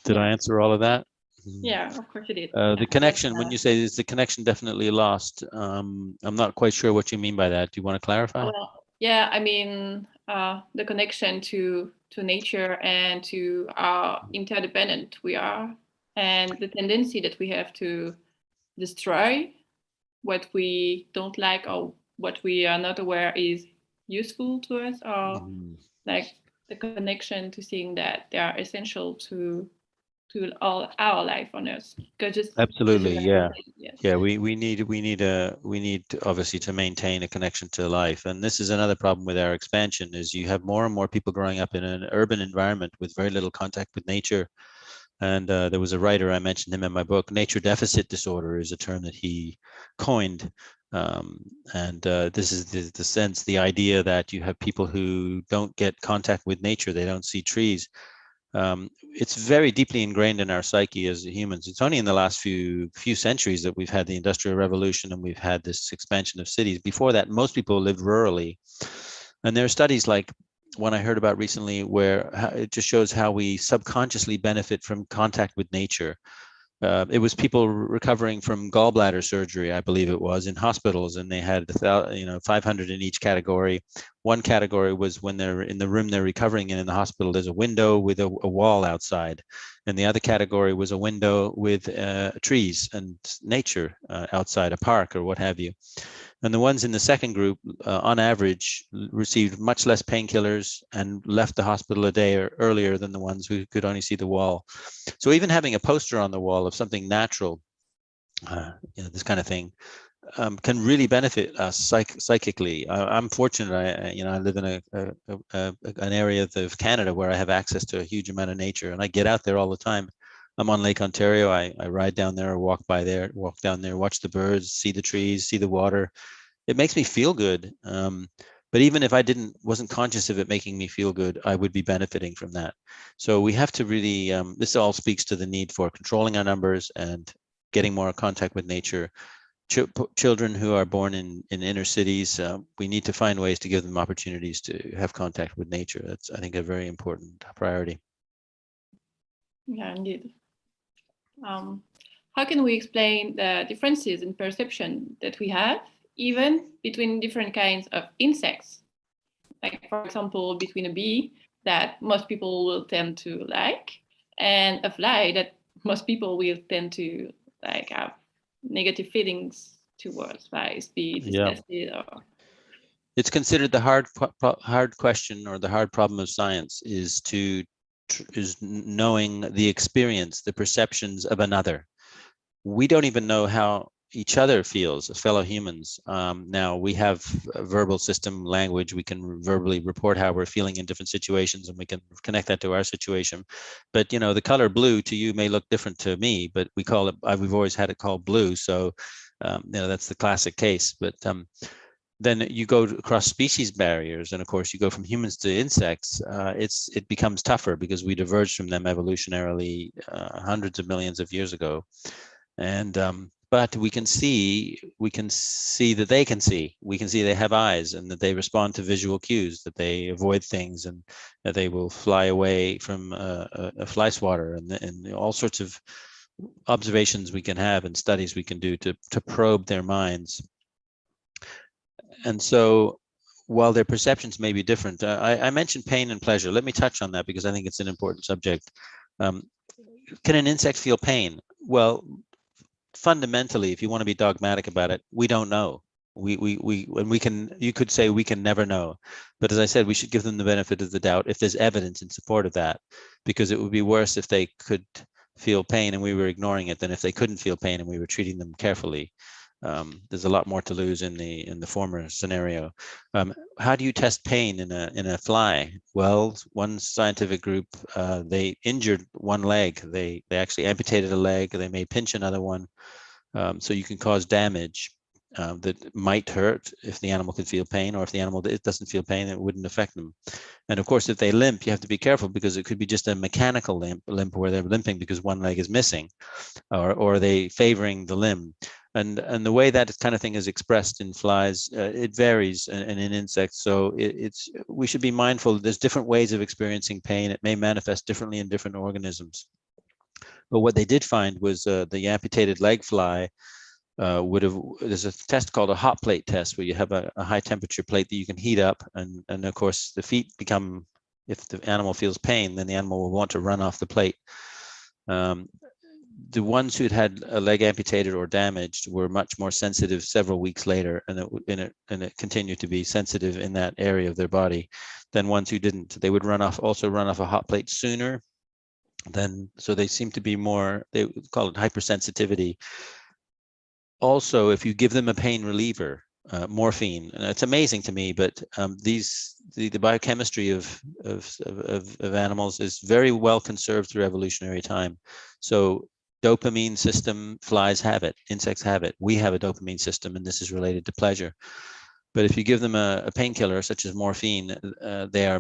Did I answer all of that? Yeah, of course you did. The connection, when you say is the connection definitely lost, I'm not quite sure what you mean by that. Do you want to clarify? Well, yeah, I mean, the connection to nature and to how interdependent we are, and the tendency that we have to destroy what we don't like or what we are not aware is useful to us, or like the connection to seeing that they are essential to all our life on Earth. Absolutely, yeah. Yes. Yeah, we need obviously to maintain a connection to life. And this is another problem with our expansion, is you have more and more people growing up in an urban environment with very little contact with nature. And there was a writer, I mentioned him in my book, nature deficit disorder is a term that he coined. This is the sense, the idea that you have people who don't get contact with nature, they don't see trees. It's very deeply ingrained in our psyche as humans. It's only in the last few centuries that we've had the Industrial Revolution and we've had this expansion of cities. Before that, most people lived rurally. And there are studies like one I heard about recently where it just shows how we subconsciously benefit from contact with nature. It was people recovering from gallbladder surgery, I believe it was, in hospitals, and they had 500 in each category. One category was when they're in the room they're recovering in the hospital, there's a window with a wall outside, and the other category was a window with trees and nature outside, a park or what have you. And the ones in the second group, on average, received much less painkillers and left the hospital a day earlier than the ones who could only see the wall. So even having a poster on the wall of something natural, this kind of thing, can really benefit us psychically. I'm fortunate. I live in an area of Canada where I have access to a huge amount of nature, and I get out there all the time. I'm on Lake Ontario. I ride down there, walk down there, watch the birds, see the trees, see the water. It makes me feel good. But even if I wasn't conscious of it making me feel good, I would be benefiting from that. So we have to really, this all speaks to the need for controlling our numbers and getting more contact with nature. Children who are born in inner cities, we need to find ways to give them opportunities to have contact with nature. That's, I think, a very important priority. Yeah, indeed. How can we explain the differences in perception that we have, even between different kinds of insects? Like, for example, between a bee that most people will tend to like, and a fly that most people will tend to like have negative feelings towards, flies, be disgusted or. It's considered the hard question, or the hard problem of science is knowing the experience, the perceptions of another. We don't even know how each other feels as fellow humans. Now we have a verbal system, language. We can verbally report how we're feeling in different situations, and we can connect that to our situation. But the color blue to you may look different to me, but we call it. We've always had it called blue. So that's the classic case. But then you go across species barriers, and of course you go from humans to insects. It becomes tougher because we diverged from them evolutionarily hundreds of millions of years ago. And but we can see that they can see. We can see they have eyes, and that they respond to visual cues, that they avoid things, and that they will fly away from a fly swatter, and all sorts of observations we can have and studies we can do to probe their minds. And so while their perceptions may be different, I mentioned pain and pleasure. Let me touch on that because I think it's an important subject. Can an insect feel pain? Well, fundamentally, if you want to be dogmatic about it, we don't know. You could say we can never know. But as I said, we should give them the benefit of the doubt if there's evidence in support of that, because it would be worse if they could feel pain and we were ignoring it than if they couldn't feel pain and we were treating them carefully. There's a lot more to lose in the former scenario. How do you test pain in a fly? Well, one scientific group, they injured one leg. They actually amputated a leg. They may pinch another one, so you can cause damage that might hurt if the animal could feel pain, or if the animal it doesn't feel pain, it wouldn't affect them. And of course, if they limp, you have to be careful, because it could be just a mechanical limp where they're limping because one leg is missing, or are they favoring the limb? And the way that kind of thing is expressed in flies, it varies, and in insects. So we should be mindful. There's different ways of experiencing pain. It may manifest differently in different organisms. But what they did find was the amputated leg fly there's a test called a hot plate test, where you have a high temperature plate that you can heat up, and of course the feet become, if the animal feels pain, then the animal will want to run off the plate. The ones who had a leg amputated or damaged were much more sensitive several weeks later, and it continued to be sensitive in that area of their body than ones who didn't. They would also run off a hot plate sooner. So they seem to be more, they call it hypersensitivity. Also, if you give them a pain reliever, morphine, and it's amazing to me, but the biochemistry of animals is very well conserved through evolutionary time. So dopamine system, flies have it, insects have it. We have a dopamine system, and this is related to pleasure. But if you give them a painkiller such as morphine, they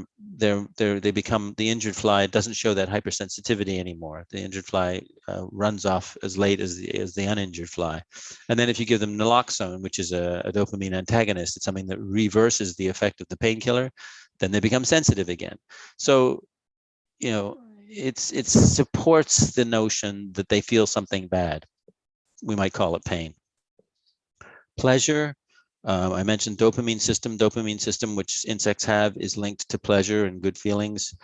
become, the injured fly doesn't show that hypersensitivity anymore. The injured fly runs off as late as the uninjured fly. And then if you give them naloxone, which is a dopamine antagonist, it's something that reverses the effect of the painkiller, then they become sensitive again. So, it supports the notion that they feel something bad. We might call it pain. Pleasure. I mentioned dopamine system, which insects have, is linked to pleasure and good feelings.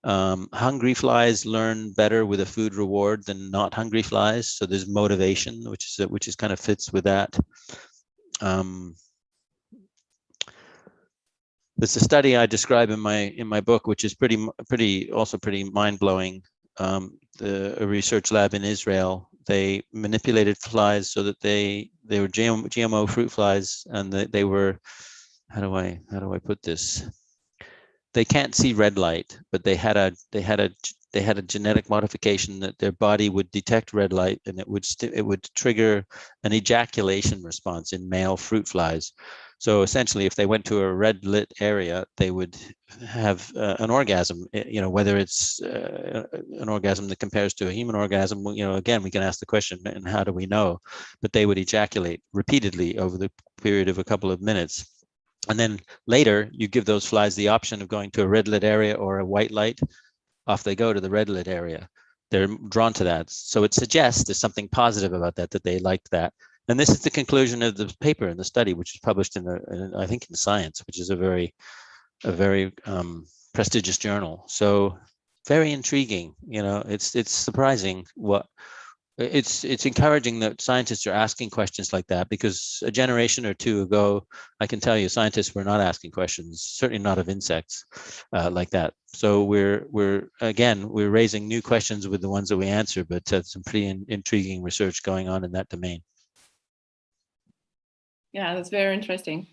Hungry flies learn better with a food reward than not hungry flies. So there's motivation, which is kind of fits with that. There's a study I describe in my book, which is pretty mind-blowing. A research lab in Israel, they manipulated flies so that they were GMO fruit flies, and they were, how do I put this? They can't see red light, but they had a genetic modification that their body would detect red light, and it would trigger an ejaculation response in male fruit flies. So essentially, if they went to a red lit area, they would have an orgasm. Whether it's an orgasm that compares to a human orgasm, again, we can ask the question, and how do we know? But they would ejaculate repeatedly over the period of a couple of minutes. And then later, you give those flies the option of going to a red lit area or a white light. Off they go to the red lit area. They're drawn to that. So it suggests there's something positive about that they liked that. And this is the conclusion of the paper in the study, which is published I think in Science, which is a very prestigious journal. So very intriguing. It's surprising it's encouraging that scientists are asking questions like that, because a generation or two ago, I can tell you, scientists were not asking questions, certainly not of insects like that. So we're raising new questions with the ones that we answer, but some pretty intriguing research going on in that domain. Yeah, that's very interesting.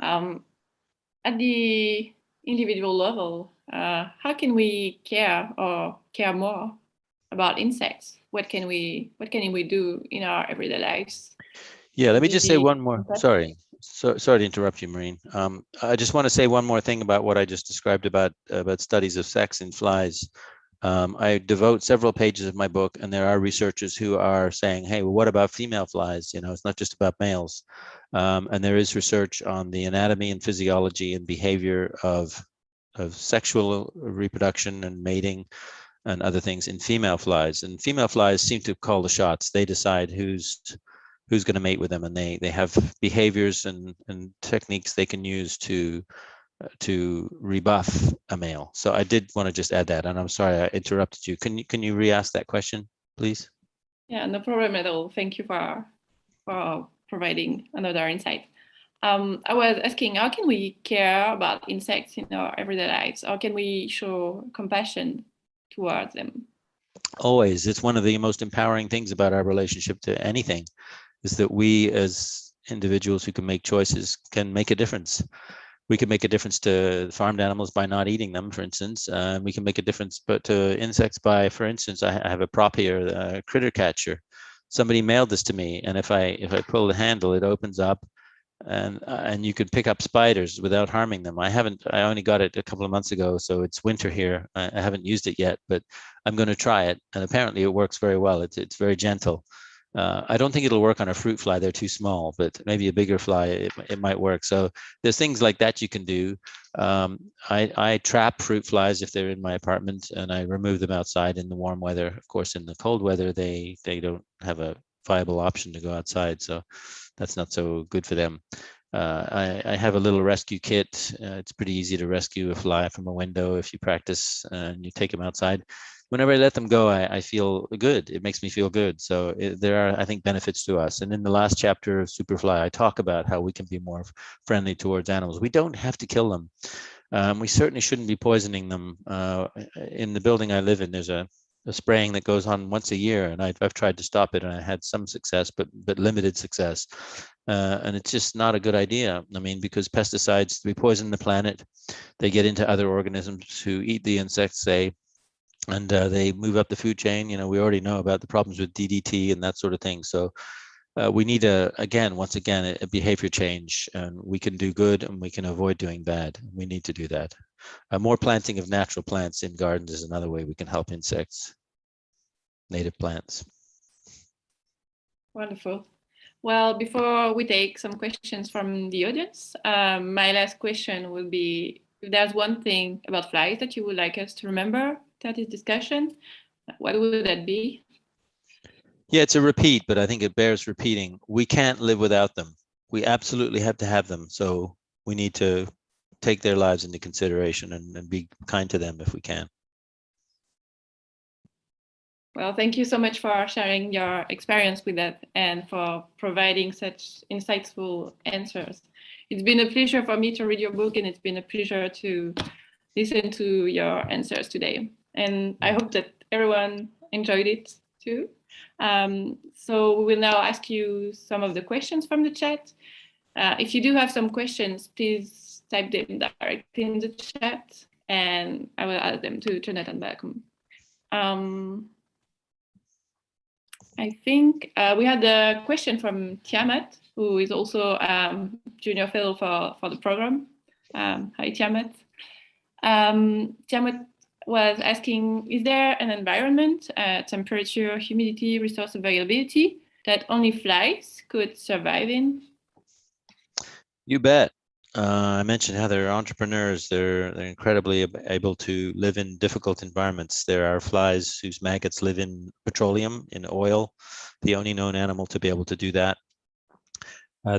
At the individual level, how can we care more about insects? What can we do in our everyday lives? Yeah, let me just say one more. Sorry to interrupt you, Marine. I just want to say one more thing about what I just described about studies of sex in flies. I devote several pages of my book, and there are researchers who are saying, hey, well, what about female flies? It's not just about males. And there is research on the anatomy and physiology and behavior of sexual reproduction and mating and other things in female flies. And female flies seem to call the shots. They decide who's going to mate with them, and they have behaviors and techniques they can use to rebuff a male. So I did want to just add that, and I'm sorry I interrupted you. Can you re-ask that question, please? Yeah, no problem at all. Thank you for providing another insight. I was asking, how can we care about insects in our everyday lives? How can we show compassion towards them? Always. It's one of the most empowering things about our relationship to anything, is that we as individuals who can make choices can make a difference. We can make a difference to farmed animals by not eating them, for instance. We can make a difference, but to insects by, for instance, I have a prop here, a critter catcher. Somebody mailed this to me, and if I pull the handle, it opens up, and you could pick up spiders without harming them. I only got it a couple of months ago, so it's winter here. I haven't used it yet, but I'm going to try it, and apparently it works very well. It's very gentle. I don't think it'll work on a fruit fly. They're too small, but maybe a bigger fly, it might work. So there's things like that you can do. I trap fruit flies if they're in my apartment, and I remove them outside in the warm weather. Of course, in the cold weather, they don't have a viable option to go outside. So that's not so good for them. I have a little rescue kit. It's pretty easy to rescue a fly from a window if you practice and you take them outside. Whenever I let them go, I feel good. It makes me feel good. So there are, I think, benefits to us. And in the last chapter of Superfly, I talk about how we can be more friendly towards animals. We don't have to kill them. We certainly shouldn't be poisoning them. In the building I live in, there's a spraying that goes on once a year, and I've tried to stop it, and I had some success, but limited success. And it's just not a good idea. I mean, because pesticides, we poison the planet, they get into other organisms who eat the insects, say, and they move up the food chain. You know, we already know about the problems with DDT and that sort of thing. So we need once again, a behavior change, and we can do good and we can avoid doing bad. We need to do that. More planting of natural plants in gardens is another way we can help insects, native plants. Wonderful. Well, before we take some questions from the audience, my last question will be, if there's one thing about flies that you would like us to remember at this discussion, what would that be? Yeah, it's a repeat, but I think it bears repeating. We can't live without them. We absolutely have to have them. So we need to take their lives into consideration and be kind to them if we can. Well, thank you so much for sharing your experience with that and for providing such insightful answers. It's been a pleasure for me to read your book, and it's been a pleasure to listen to your answers today. And I hope that everyone enjoyed it too. So we will now ask you some of the questions from the chat. If you do have some questions, please type them directly in the chat, and I will add them to Jonathan Balcombe. I think we had a question from Tiamat, who is also junior fellow for the program. Hi, Tiamat. Tiamat was asking, is there an environment, temperature, humidity, resource availability that only flies could survive in? You bet. I mentioned how they're entrepreneurs. They're incredibly able to live in difficult environments. There are flies whose maggots live in petroleum, in oil, the only known animal to be able to do that.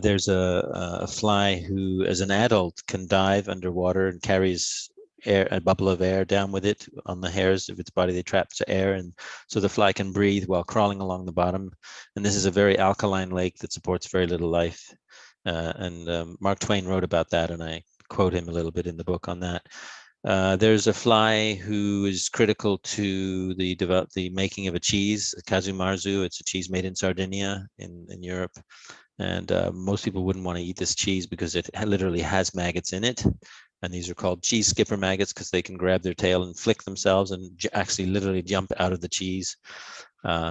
There's a fly who, as an adult, can dive underwater and carries a bubble of air down with it on the hairs of its body. They trap air, and so the fly can breathe while crawling along the bottom. And this is a very alkaline lake that supports very little life. Mark Twain wrote about that, and I quote him a little bit in the book on that. There's a fly who is critical to the making of a cheese, Kazumarzu. It's a cheese made in Sardinia in Europe. And most people wouldn't want to eat this cheese because it literally has maggots in it. And these are called cheese skipper maggots because they can grab their tail and flick themselves and actually literally jump out of the cheese.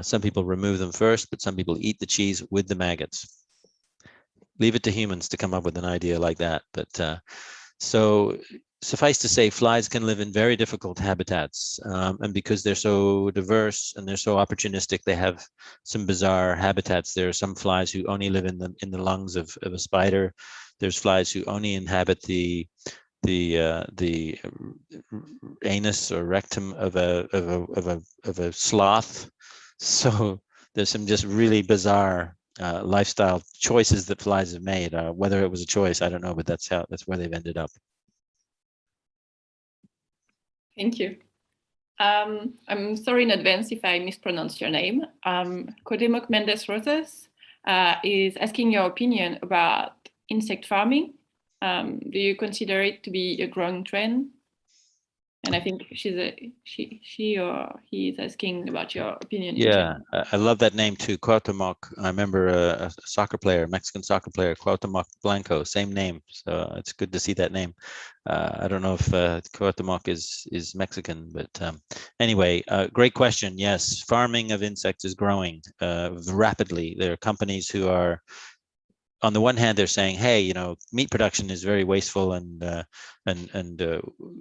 Some people remove them first, but some people eat the cheese with the maggots. Leave it to humans to come up with an idea like that. But so suffice to say, flies can live in very difficult habitats. And because they're so diverse and they're so opportunistic, they have some bizarre habitats. There are some flies who only live in the lungs of a spider. There's flies who only inhabit the anus or rectum of a sloth. So there's some just really bizarre lifestyle choices that flies have made. Whether it was a choice, I don't know, but that's where they've ended up. Thank you. I'm sorry in advance if I mispronounce your name. Kodemok Mendes Rosas is asking your opinion about insect farming. Do you consider it to be a growing trend? And I think she or he is asking about your opinion in Yeah, general. I love that name too, Cuauhtemoc. I remember a soccer player, Mexican soccer player, Cuauhtemoc Blanco, same name. So it's good to see that name. I don't know if Cuauhtemoc is Mexican, but anyway, great question. Yes, farming of insects is growing rapidly. There are companies who are, on the one hand, they're saying, hey, you know, meat production is very wasteful and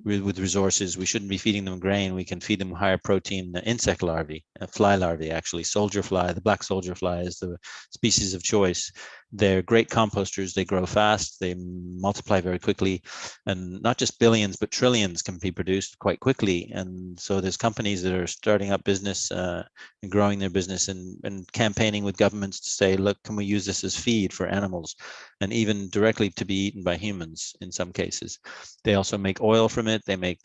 with resources, we shouldn't be feeding them grain. We can feed them higher protein insect larvae, fly larvae, actually. Soldier fly, the black soldier fly is the species of choice. They're great composters. They grow fast. They multiply very quickly. And not just billions, but trillions can be produced quite quickly. And so there's companies that are starting up business and growing their business and campaigning with governments to say, look, can we use this as feed for animals and even directly to be eaten by humans in some cases. They also make oil from it. They make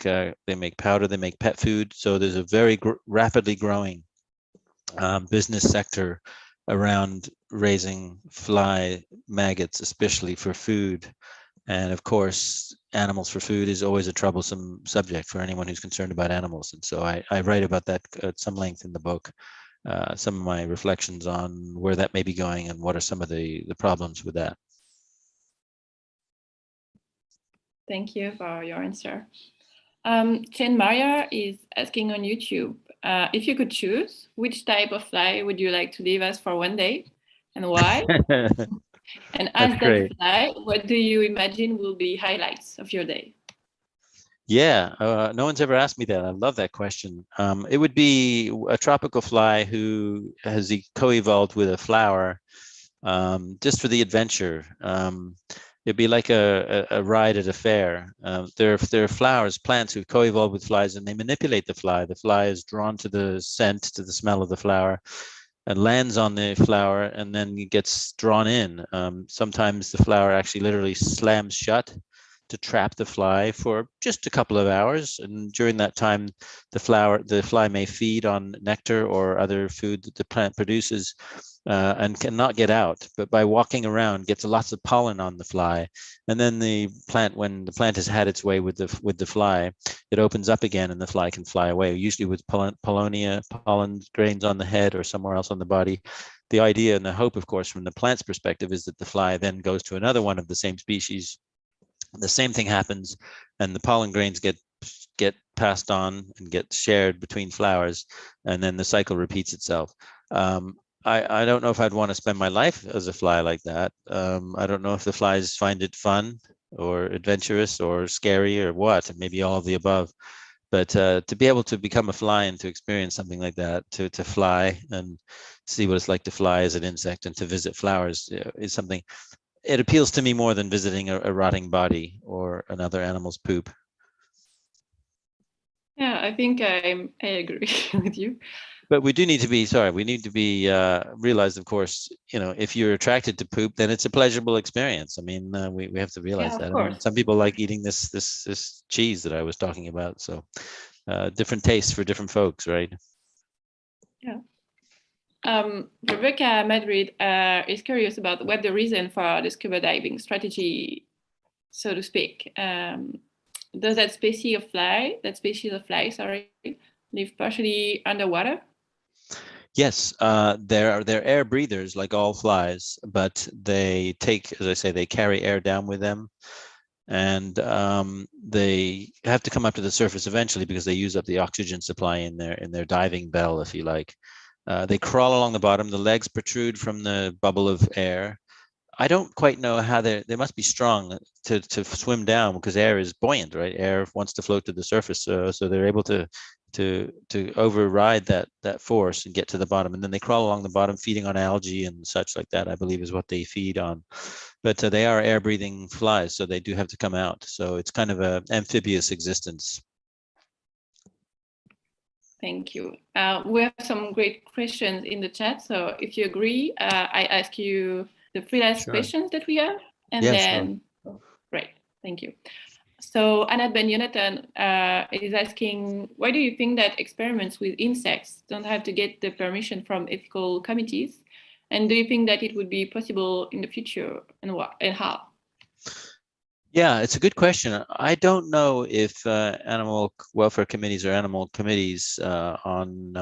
powder. They make pet food. So there's a very rapidly growing business sector around raising fly maggots, especially for food. And of course, animals for food is always a troublesome subject for anyone who's concerned about animals. And so I write about that at some length in the book, some of my reflections on where that may be going and what are some of the problems with that. Thank you for your answer. Jane Maria is asking on YouTube, if you could choose, which type of fly would you like to leave us for one day and why? And as That's that great. fly, what do you imagine will be highlights of your day? Yeah, no one's ever asked me that. I love that question. It would be a tropical fly who has co-evolved with a flower just for the adventure. It'd be like a ride at a fair. There are flowers, plants who co-evolve with flies, and they manipulate the fly. The fly is drawn to the scent, to the smell of the flower, and lands on the flower, and then gets drawn in. Sometimes the flower actually literally slams shut to trap the fly for just a couple of hours, and during that time, the fly may feed on nectar or other food that the plant produces, and cannot get out. But by walking around, gets lots of pollen on the fly, and then when the plant has had its way with the fly, it opens up again, and the fly can fly away. Usually with pollen grains on the head or somewhere else on the body. The idea and the hope, of course, from the plant's perspective, is that the fly then goes to another one of the same species. The same thing happens, and the pollen grains get passed on and get shared between flowers, and then the cycle repeats itself. I don't know if I'd want to spend my life as a fly like that. I don't know if the flies find it fun or adventurous or scary or what, maybe all of the above. But to be able to become a fly and to experience something like that, to fly and see what it's like to fly as an insect and to visit flowers is something. It appeals to me more than visiting a rotting body or another animal's poop. Yeah, I think I agree with you. But we do need to be, we need to be realized, of course, if you're attracted to poop, then it's a pleasurable experience. I mean, we have to realize Yeah, that. of I mean, course. some people like eating this cheese that I was talking about. So different tastes for different folks, right? Yeah. Rebecca Madrid is curious about what the reason for the scuba diving strategy, so to speak. Does that species of fly, live partially underwater? Yes, they're air breathers like all flies, but they take, as I say, they carry air down with them, and they have to come up to the surface eventually because they use up the oxygen supply in their diving bell, if you like. They crawl along the bottom. The legs protrude from the bubble of air. I don't quite know how they must be strong to swim down because air is buoyant, right? Air wants to float to the surface, so they're able to override that force and get to the bottom. And then they crawl along the bottom, feeding on algae and such like that, I believe is what they feed on. But they are air breathing flies, so they do have to come out. So it's kind of an amphibious existence. Thank you. We have some great questions in the chat. So if you agree, I ask you the three last questions that we have. And then, great, thank you. So Anna Ben Jonathan is asking, why do you think that experiments with insects don't have to get the permission from ethical committees? And do you think that it would be possible in the future, and what and how? Yeah, it's a good question. I don't know if animal welfare committees or animal committees I'm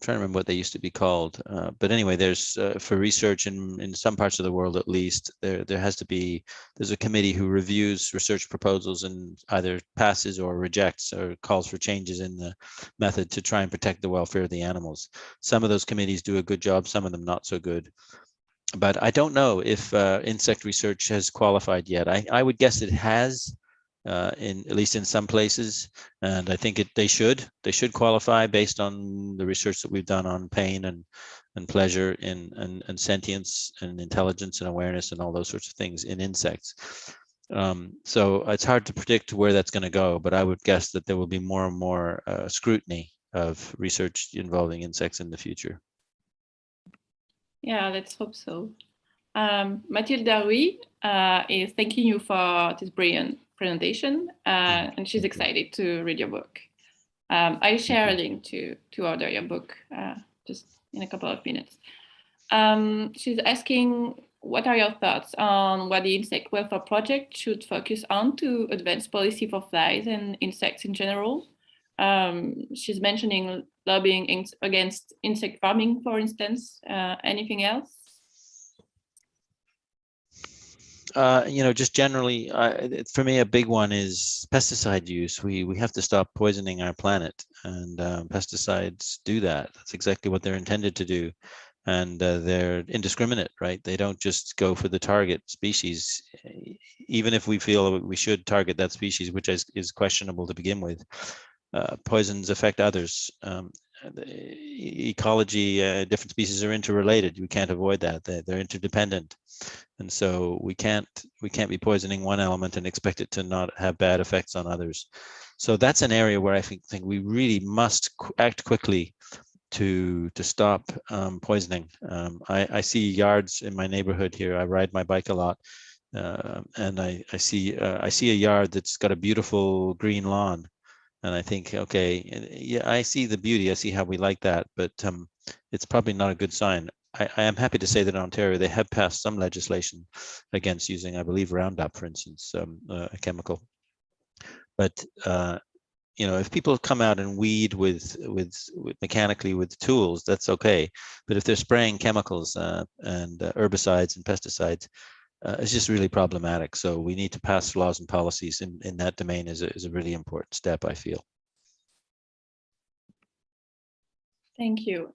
trying to remember what they used to be called. But anyway, there's for research in some parts of the world, at least, there's a committee who reviews research proposals and either passes or rejects or calls for changes in the method to try and protect the welfare of the animals. Some of those committees do a good job, some of them not so good. But I don't know if insect research has qualified yet. I would guess it has, in at least in some places, and I think they should qualify based on the research that we've done on pain and pleasure and sentience and intelligence and awareness and all those sorts of things in insects. So it's hard to predict where that's going to go, but I would guess that there will be more and more scrutiny of research involving insects in the future. Yeah, let's hope so. Mathilde Rui is thanking you for this brilliant presentation, and she's excited to read your book. I'll share a link to order your book just in a couple of minutes. She's asking, what are your thoughts on what the Insect Welfare Project should focus on to advance policy for flies and insects in general? She's mentioning lobbying against insect farming, for instance. Anything else? Just generally, for me, a big one is pesticide use. We have to stop poisoning our planet, and pesticides do that. That's exactly what they're intended to do, and they're indiscriminate, right? They don't just go for the target species, even if we feel we should target that species, which is questionable to begin with. Poisons affect others. The ecology, different species are interrelated. We can't avoid that. They're interdependent. And so we can't be poisoning one element and expect it to not have bad effects on others. So that's an area where I think we really must act quickly to stop poisoning. I see yards in my neighborhood here. I ride my bike a lot, and I see a yard that's got a beautiful green lawn, and I think, okay, yeah, I see the beauty. I see how we like that, but it's probably not a good sign. I am happy to say that in Ontario, they have passed some legislation against using, I believe, Roundup, for instance, a chemical. But if people come out and weed with mechanically with tools, that's okay. But if they're spraying chemicals and herbicides and pesticides, it's just really problematic. So we need to pass laws and policies in that domain is a really important step, I feel. Thank you.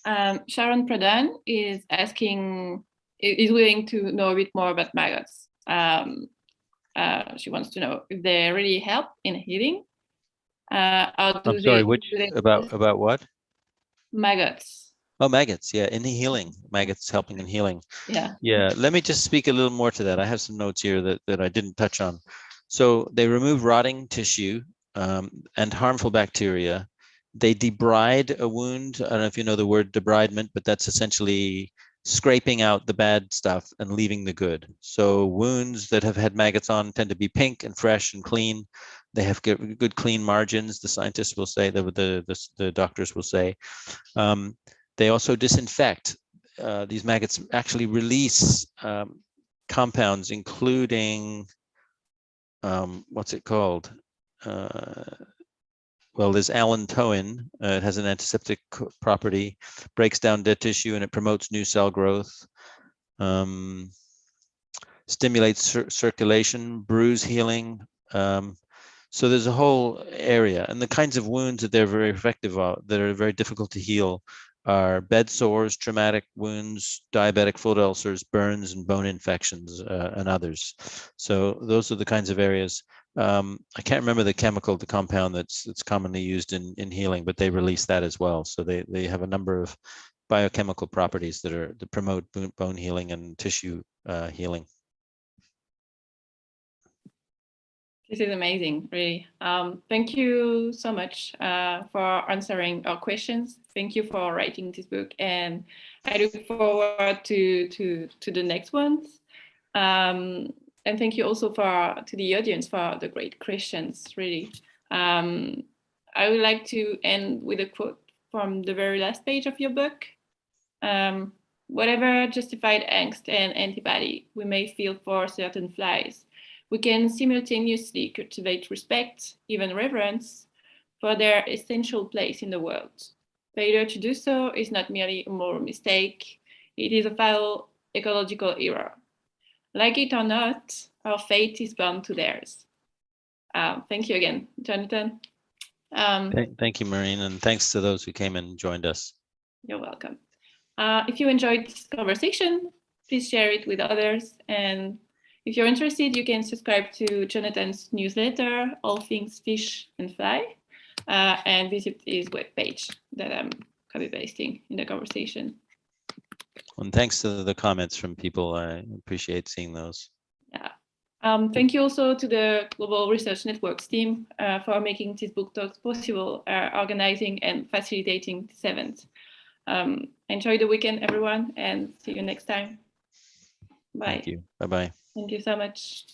Sharon Pradhan is willing to know a bit more about maggots. She wants to know if they really help in healing. I'm sorry, about what? Maggots. Oh, maggots, yeah, in healing. Maggots helping in healing. Yeah. Yeah, let me just speak a little more to that. I have some notes here that I didn't touch on. So they remove rotting tissue and harmful bacteria. They debride a wound. I don't know if you know the word debridement, but that's essentially scraping out the bad stuff and leaving the good. So wounds that have had maggots on tend to be pink and fresh and clean. They have good clean margins. The scientists will say, the doctors will say. They also disinfect. These maggots actually release compounds, including what's it called? Well, there's allantoin. It has an antiseptic property, breaks down dead tissue, and it promotes new cell growth. Stimulates circulation, bruise healing. So there's a whole area, and the kinds of wounds that they're very effective at, that are very difficult to heal, are bed sores, traumatic wounds, diabetic foot ulcers, burns, and bone infections, and others. So those are the kinds of areas. I can't remember the compound that's commonly used in healing, but they release that as well. So they have a number of biochemical properties that promote bone healing and tissue healing. This is amazing, really. Thank you so much for answering our questions. Thank you for writing this book, and I look forward to the next ones. And thank you also to the audience for the great questions, really. I would like to end with a quote from the very last page of your book. whatever justified angst and antipathy we may feel for certain flies, we can simultaneously cultivate respect, even reverence, for their essential place in the world. Failure to do so is not merely a moral mistake, it is a fatal ecological error. Like it or not, our fate is bound to theirs. Thank you again, Jonathan. Thank you, Marine, and thanks to those who came and joined us. You're welcome. If you enjoyed this conversation, please share it with others. And if you're interested, you can subscribe to Jonathan's newsletter, All Things Fish and Fly, and visit his webpage that I'm copy-pasting in the conversation. And thanks to the comments from people. I appreciate seeing those. Yeah. Thank you also to the Global Research Networks team for making these book talks possible, organizing and facilitating this event. Enjoy the weekend, everyone, and see you next time. Bye. Thank you. Bye-bye. Thank you so much.